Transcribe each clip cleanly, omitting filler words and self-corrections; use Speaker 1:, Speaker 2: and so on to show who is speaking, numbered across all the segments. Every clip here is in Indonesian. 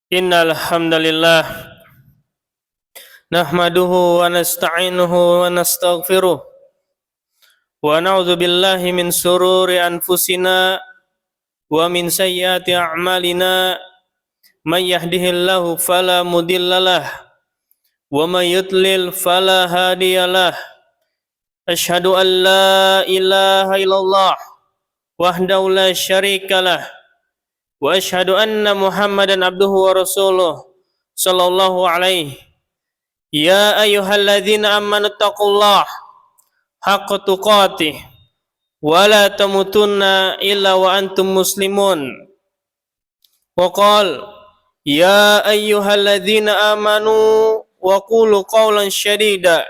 Speaker 1: Innal hamdalillah nahmaduhu wa nasta'inuhu wa nastaghfiruh wa na'udzu billahi min sururi anfusina wa min sayyiati a'malina may yahdihillahu fala mudhillalah wa may yudlil fala hadiyalah. Asyhadu an la ilaha illallah wahdahu la syarikalah wa asyhadu anna Muhammadan abduhu wa rasuluh sallallahu alaihi. Ya ayyuhalladzina amanu taqullaha haqqa tuqatih wa la tamutunna illa wa antum muslimun. Wa qala ya ayyuhalladzina amanu wa qulu qawlan syadida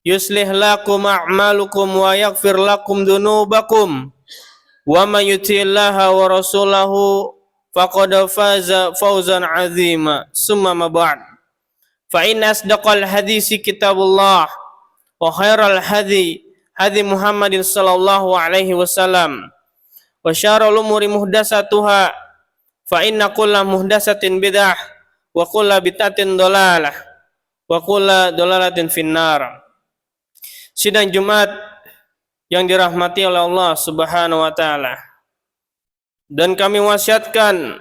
Speaker 1: yuslih lakum a'malukum wa yaghfir lakum dhunubakum wa may yuti'illaha wa rasulahu faqad faza fawzan 'azima. Summa ma ba'd. Fa inna asdaqal hadisi kitabullah wa khairal hadi Muhammadin sallallahu alaihi wasallam wa syarrul umuri muhdatsatuha fa inna kulla muhdatsatin bid'ah wa kulla bid'atin dhalalah wa kulla dhalalatin finnar. Sidang Jumat yang dirahmati oleh Allah Subhanahu wa taala. Dan kami wasiatkan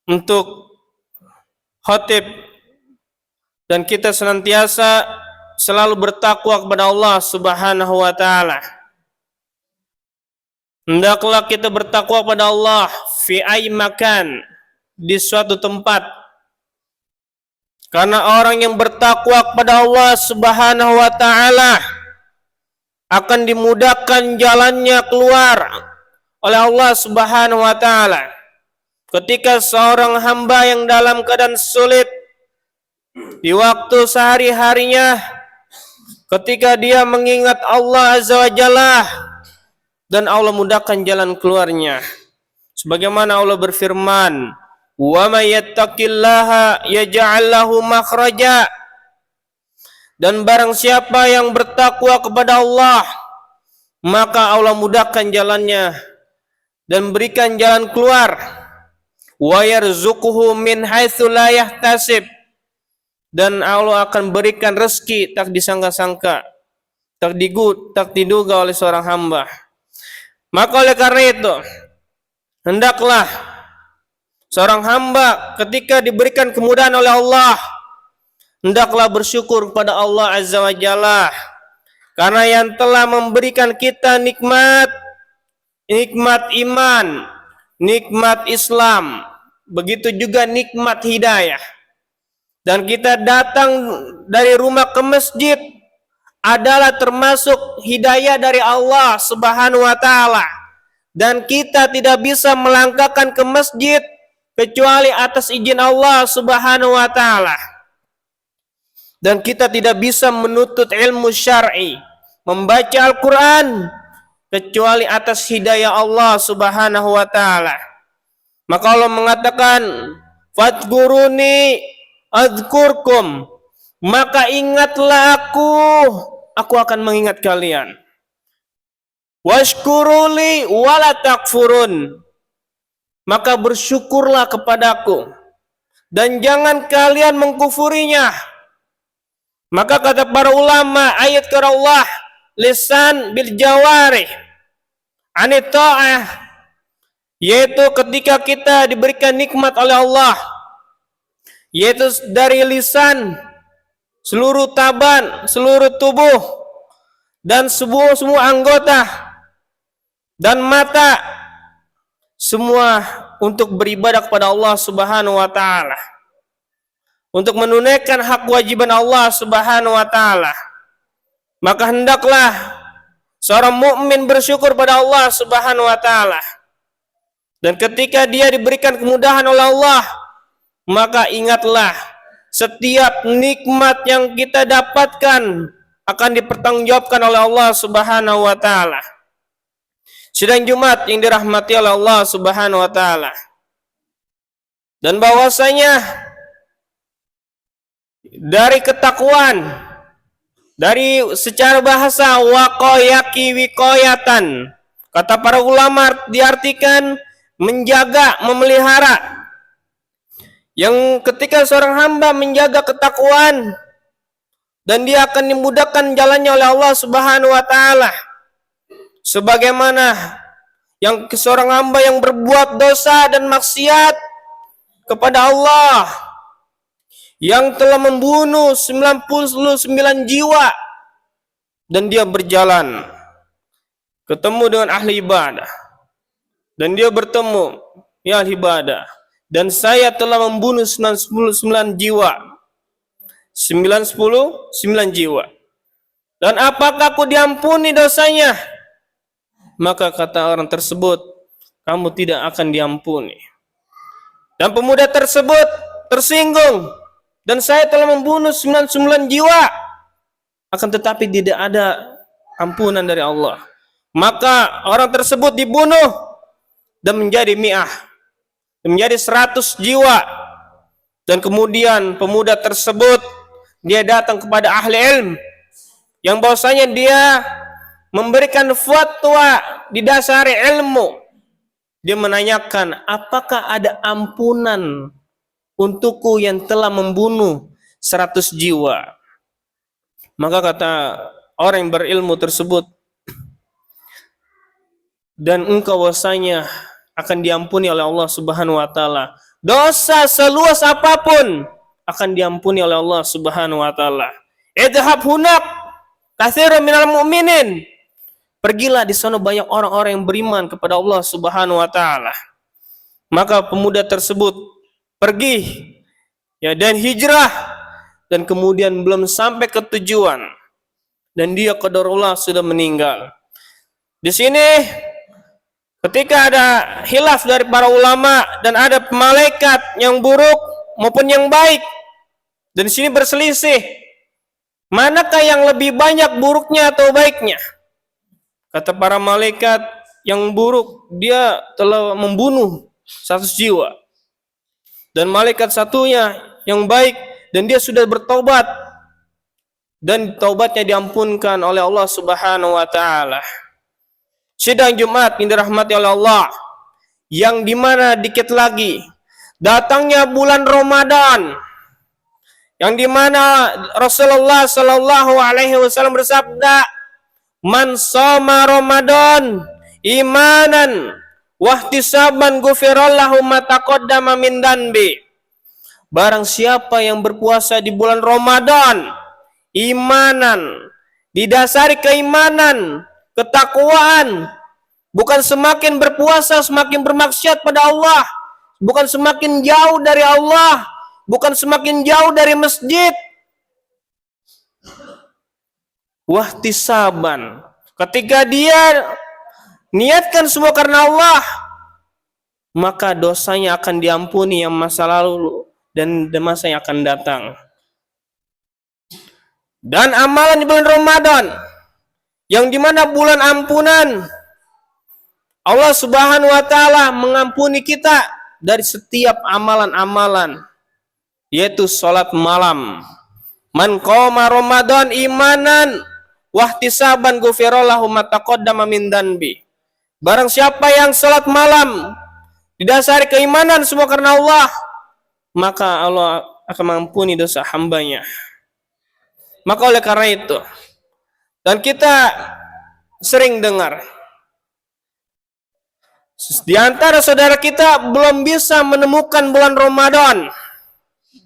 Speaker 1: untuk khatib dan kita senantiasa selalu bertakwa kepada Allah Subhanahu wa taala. Hendaklah kita bertakwa kepada Allah fi ay makan, di suatu tempat. Karena orang yang bertakwa kepada Allah Subhanahu wa taala akan dimudahkan jalannya keluar oleh Allah Subhanahu wa taala. Ketika seorang hamba yang dalam keadaan sulit di waktu sehari-harinya, ketika dia mengingat Allah Azza wa Jalla dan Allah mudahkan jalan keluarnya. Sebagaimana Allah berfirman, "Wa may yattaqillaha yaj'al lahu makhraja." Dan barang siapa yang bertakwa kepada Allah, maka Allah mudahkan jalannya dan berikan jalan keluar. Wa yarzuquhu min haitsu la yahtasib. Dan Allah akan berikan rezeki tak disangka-sangka, tak diduga oleh seorang hamba. Maka oleh karena itu, hendaklah seorang hamba ketika diberikan kemudahan oleh Allah, hendaklah bersyukur kepada Allah Azza wa Jalla, karena yang telah memberikan kita nikmat iman, nikmat Islam, begitu juga nikmat hidayah. Dan kita datang dari rumah ke masjid adalah termasuk hidayah dari Allah Subhanahu wa taala. Dan kita tidak bisa melangkahkan ke masjid kecuali atas izin Allah Subhanahu wa taala. Dan kita tidak bisa menuntut ilmu syar'i, membaca Al-Quran, kecuali atas hidayah Allah Subhanahu wa ta'ala. Maka Allah mengatakan, "Fadhkuruni adzkurkum." Maka ingatlah aku akan mengingat kalian. "Washkuruli wala takfurun." Maka bersyukurlah kepadaku dan jangan kalian mengkufurinya. Maka kata para ulama, ayat kata Allah, lisan bil jawarih anit ta'ah, yaitu ketika kita diberikan nikmat oleh Allah, yaitu dari lisan, seluruh taban, seluruh tubuh, dan semua anggota, dan mata, semua untuk beribadah kepada Allah Subhanahu wa ta'ala, untuk menunaikan hak kewajiban Allah Subhanahu wa taala. Maka hendaklah seorang mukmin bersyukur pada Allah Subhanahu wa taala. Dan ketika dia diberikan kemudahan oleh Allah, maka ingatlah setiap nikmat yang kita dapatkan akan dipertanggungjawabkan oleh Allah Subhanahu wa taala. Sidang Jumat yang dirahmati oleh Allah Subhanahu wa taala. Dan bahwasanya dari ketakwaan, dari secara bahasa waqayaki wiqayatan, kata para ulama diartikan menjaga, memelihara. yang ketika seorang hamba menjaga ketakwaan dan dia akan dimudahkan jalannya oleh Allah Subhanahu wa taala. Sebagaimana yang seorang hamba yang berbuat dosa dan maksiat kepada Allah, yang telah membunuh 99 jiwa dan dia berjalan ketemu dengan ahli ibadah dan dia bertemu, ya ahli ibadah, dan saya telah membunuh 99 jiwa, 9 jiwa, dan apakah aku diampuni dosanya? Maka kata orang tersebut, kamu tidak akan diampuni. Dan pemuda tersebut tersinggung, dan saya telah membunuh 99 jiwa, akan tetapi tidak ada ampunan dari Allah. Maka orang tersebut dibunuh dan menjadi mi'ah, menjadi 100 jiwa. Dan kemudian pemuda tersebut dia datang kepada ahli ilmu yang bahwasanya dia memberikan fatwa didasari ilmu. Dia menanyakan, apakah ada ampunan untukku yang telah membunuh 100 jiwa? Maka kata orang yang berilmu tersebut, dan engkau bahwasanya akan diampuni oleh Allah Subhanahu wa taala. Dosa seluas apapun akan diampuni oleh Allah Subhanahu wa taala. Idhab hunak katsirun minal mu'minin. Pergilah di sana banyak orang-orang yang beriman kepada Allah Subhanahu wa taala. Maka pemuda tersebut pergi, ya, dan hijrah, dan kemudian belum sampai ke tujuan dan dia qadarullah sudah meninggal. Di sini ketika ada khilaf dari para ulama dan ada malaikat yang buruk maupun yang baik, dan di sini berselisih manakah yang lebih banyak buruknya atau baiknya. Kata para malaikat yang buruk, dia telah membunuh 100 jiwa. Dan malaikat satunya yang baik, dan dia sudah bertobat, dan taubatnya diampunkan oleh Allah Subhanahu wa taala. Sidang Jumat yang dirahmati oleh Allah, yang dimana dikit lagi datangnya bulan Ramadan, yang dimana Rasulullah Shallallahu Alaihi Wasallam bersabda, man shoma Ramadan imanan wahtisaban ghufirallahu ma taqaddama min danbi. Barang siapa yang berpuasa di bulan Ramadan imanan, didasari keimanan, ketakwaan, bukan semakin berpuasa semakin bermaksiat pada Allah, bukan semakin jauh dari Allah, bukan semakin jauh dari masjid. Wahtisaban, ketika dia niatkan semua karena Allah, maka dosanya akan diampuni yang masa lalu dan masa yang akan datang. Dan amalan di bulan Ramadan, yang dimana bulan ampunan, Allah Subhanahu wa taala mengampuni kita dari setiap amalan-amalan, yaitu salat malam. Man qoma Ramadan imanan wahtisaban ghufirallahu ma taqaddama min danbi. Barang siapa yang salat malam didasari keimanan semua karena Allah, maka Allah akan mengampuni dosa hambanya. Maka oleh karena itu, dan kita sering dengar di antara saudara kita belum bisa menemukan bulan Ramadan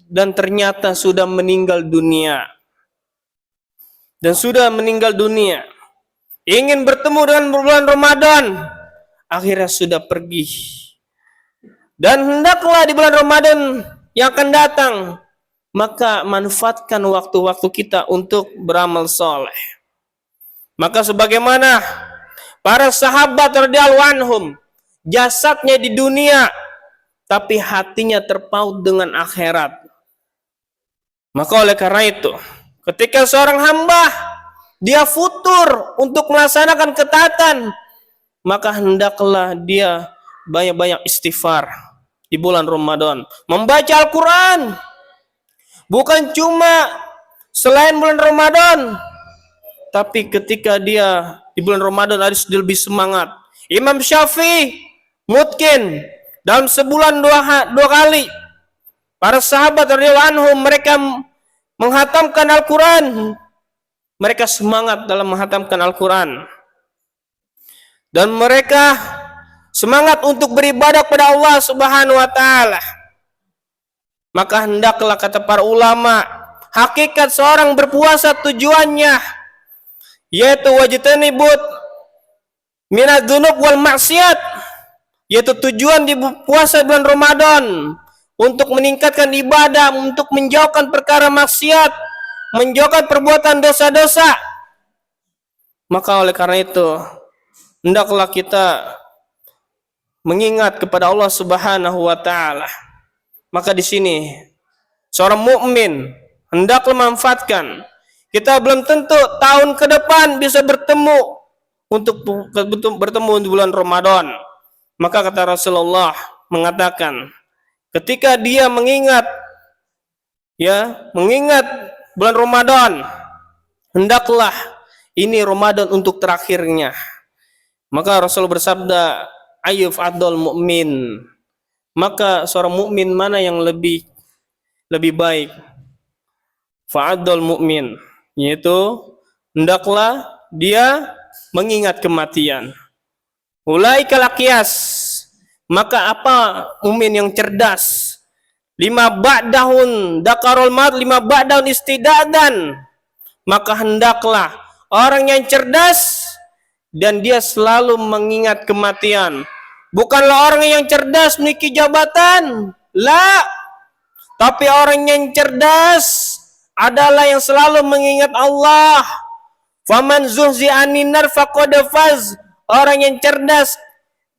Speaker 1: dan ternyata sudah meninggal dunia. Dan sudah meninggal dunia. Ingin bertemu dengan bulan Ramadan, akhirnya sudah pergi. Dan hendaklah di bulan Ramadan yang akan datang, maka manfaatkan waktu-waktu kita untuk beramal soleh. Maka sebagaimana para sahabat radhiyallahu anhum, jasadnya di dunia, tapi hatinya terpaut dengan akhirat. Maka oleh karena itu, ketika seorang hamba dia futur untuk melaksanakan ketaatan, maka hendaklah dia banyak-banyak istighfar di bulan Ramadan, membaca Al-Quran. Bukan cuma selain bulan Ramadan, tapi ketika dia di bulan Ramadan harus lebih semangat. Imam Syafi'i mungkin dalam sebulan dua kali Para sahabat radhiyallahu anhum mereka menghatamkan Al-Quran. Mereka semangat dalam menghatamkan Al-Quran. Dan mereka semangat untuk beribadah kepada Allah Subhanahu wa taala. Maka hendaklah, kata para ulama, hakikat seorang berpuasa tujuannya yaitu wajtanibut minadz-dzunub wal maksiat, yaitu tujuan di puasa bulan Ramadan untuk meningkatkan ibadah, untuk menjauhkan perkara maksiat, menjauhkan perbuatan dosa-dosa. Maka oleh karena itu hendaklah kita mengingat kepada Allah Subhanahu wa taala. Maka di sini seorang mukmin hendaklah memanfaatkan. Kita belum tentu tahun ke depan bisa bertemu untuk bertemu di bulan Ramadan. Maka kata Rasulullah mengatakan, ketika dia mengingat bulan Ramadan, hendaklah ini Ramadan untuk terakhirnya. Maka Rasul bersabda, ayyuf adol mukmin. Maka seorang mukmin mana yang lebih baik? Fa'adul mukmin, yaitu hendaklah dia mengingat kematian. Ulaikal aqyas, maka apa mukmin yang cerdas? 5 ba'dahun dakarul maut 5 ba'dahun istidadan. Maka hendaklah orang yang cerdas dan dia selalu mengingat kematian. Bukanlah orang yang cerdas memiliki jabatan, la. Tapi orang yang cerdas adalah yang selalu mengingat Allah. Faman zuhzi anin nar faqad faz. Orang yang cerdas,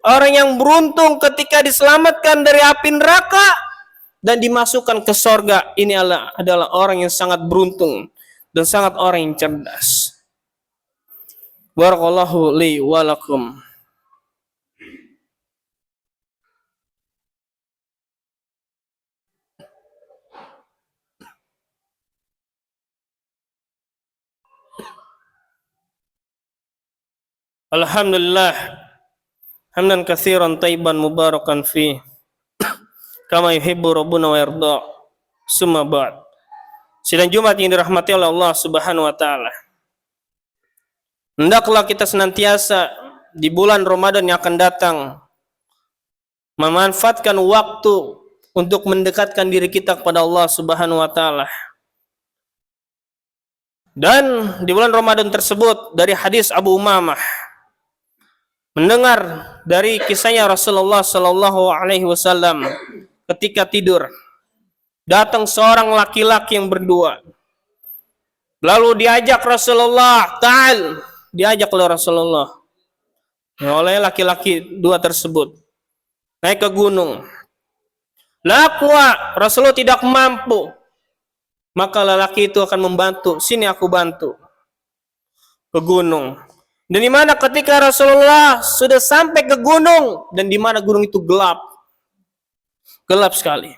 Speaker 1: orang yang beruntung ketika diselamatkan dari api neraka dan dimasukkan ke sorga. Ini adalah orang yang sangat beruntung dan sangat orang yang cerdas. Barakallahu li wa lakum. Alhamdulillah hamdan katsiran thayyiban mubarakan fi kama yuhibbu rabbuna wa yarda. Summa ba'd. Sidang Jumat yang dirahmati oleh Allah Subhanahu wa taala. Hendaklah kita senantiasa di bulan Ramadan yang akan datang memanfaatkan waktu untuk mendekatkan diri kita kepada Allah Subhanahu wa taala. Dan di bulan Ramadan tersebut, dari hadis Abu Umamah, mendengar dari kisahnya Rasulullah sallallahu alaihi wasallam ketika tidur, datang seorang laki-laki yang berdua. Lalu diajak Rasulullah, diajak oleh Rasulullah, oleh laki-laki dua tersebut, naik ke gunung. Lakwa, Rasulullah tidak mampu. Maka lelaki itu akan membantu, sini aku bantu. Ke gunung. Dan di mana ketika Rasulullah sudah sampai ke gunung, dan di mana gunung itu gelap sekali.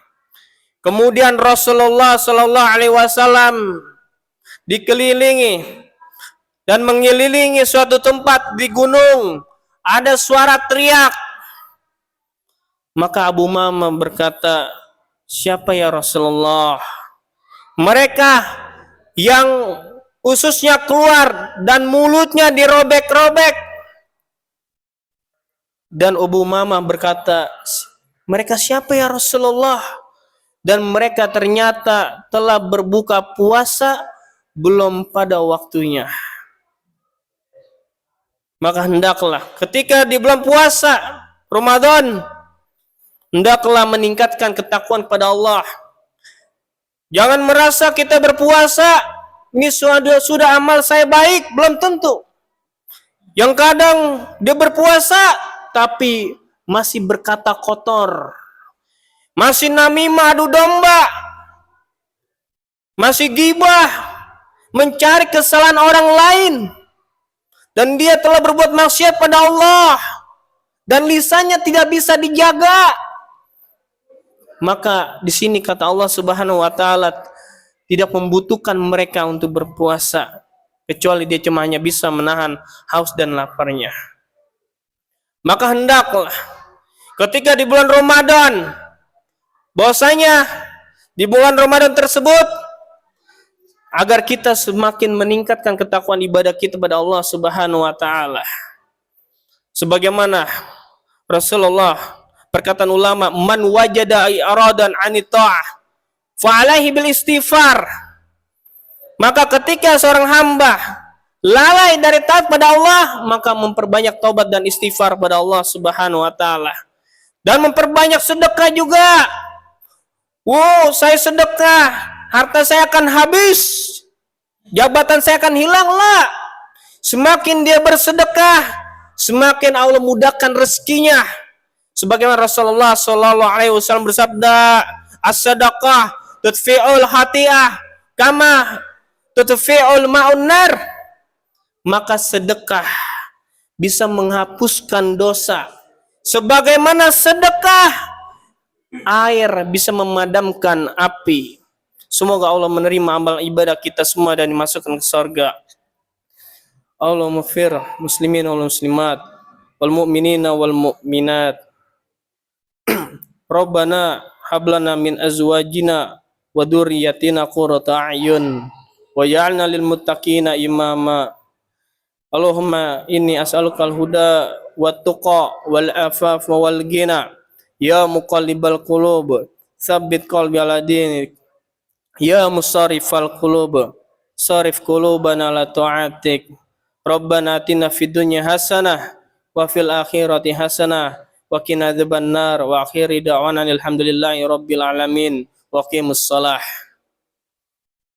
Speaker 1: Kemudian Rasulullah Sallallahu Alaihi Wasallam dikelilingi dan mengelilingi suatu tempat di gunung. Ada suara teriak. Maka Abu Umamah berkata, siapa ya Rasulullah? Mereka yang ususnya keluar dan mulutnya dirobek-robek. Dan Abu Umamah berkata, mereka siapa ya Rasulullah? Dan mereka ternyata telah berbuka puasa belum pada waktunya. Maka hendaklah ketika di bulan puasa Ramadan, hendaklah meningkatkan ketakwaan kepada Allah. Jangan merasa kita berpuasa ini sudah amal saya baik, belum tentu. Yang kadang dia berpuasa tapi masih berkata kotor, masih namimah, adu domba, masih gibah, mencari kesalahan orang lain, dan dia telah berbuat maksiat pada Allah dan lisannya tidak bisa dijaga. Maka di sini kata Allah Subhanahu wa taala tidak membutuhkan mereka untuk berpuasa, kecuali dia cuma hanya bisa menahan haus dan laparnya. Maka hendaklah ketika di bulan Ramadan, bahwasanya di bulan Ramadan tersebut agar kita semakin meningkatkan ketakwaan ibadah kita kepada Allah Subhanahu wa taala. Sebagaimana Rasulullah, perkataan ulama, man wajada i'radan 'anit ta'ah fa alaihi bil istighfar. Maka ketika seorang hamba lalai dari taat pada Allah, maka memperbanyak taubat dan istighfar pada Allah Subhanahu wa taala. Dan memperbanyak sedekah juga. Saya sedekah, harta saya akan habis, jabatan saya akan hilang lah. Semakin dia bersedekah, semakin Allah mudahkan rezekinya. Sebagaimana Rasulullah sallallahu alaihi wasallam bersabda, as-sadaqah tudfi'ul khati'ah kama tudfi'ul ma'un nar. Maka sedekah bisa menghapuskan dosa sebagaimana sedekah air bisa memadamkan api. Semoga Allah menerima amal ibadah kita semua dan dimasukkan ke surga. Allahumma fir muslimin wal muslimat wal mu'minina wal mu'minat. Rabbana hablana min azwajina wa dzurriyyatina qurrata a'yun waj'alna lil muttaqina imama. Allahumma inni as'alukal huda wat tuqa wal afaf wal ghina ya muqallibal qulub tsabbit qalbi ala dinik ya musarrifal qulub sarif qulubana ala ta'atik. Rabbana atina fid dunya hasanah wa fil akhirati hasanah wa qina adzabannar wa akhiri da'wana alhamdulillahi rabbil alamin wa qimus shalah.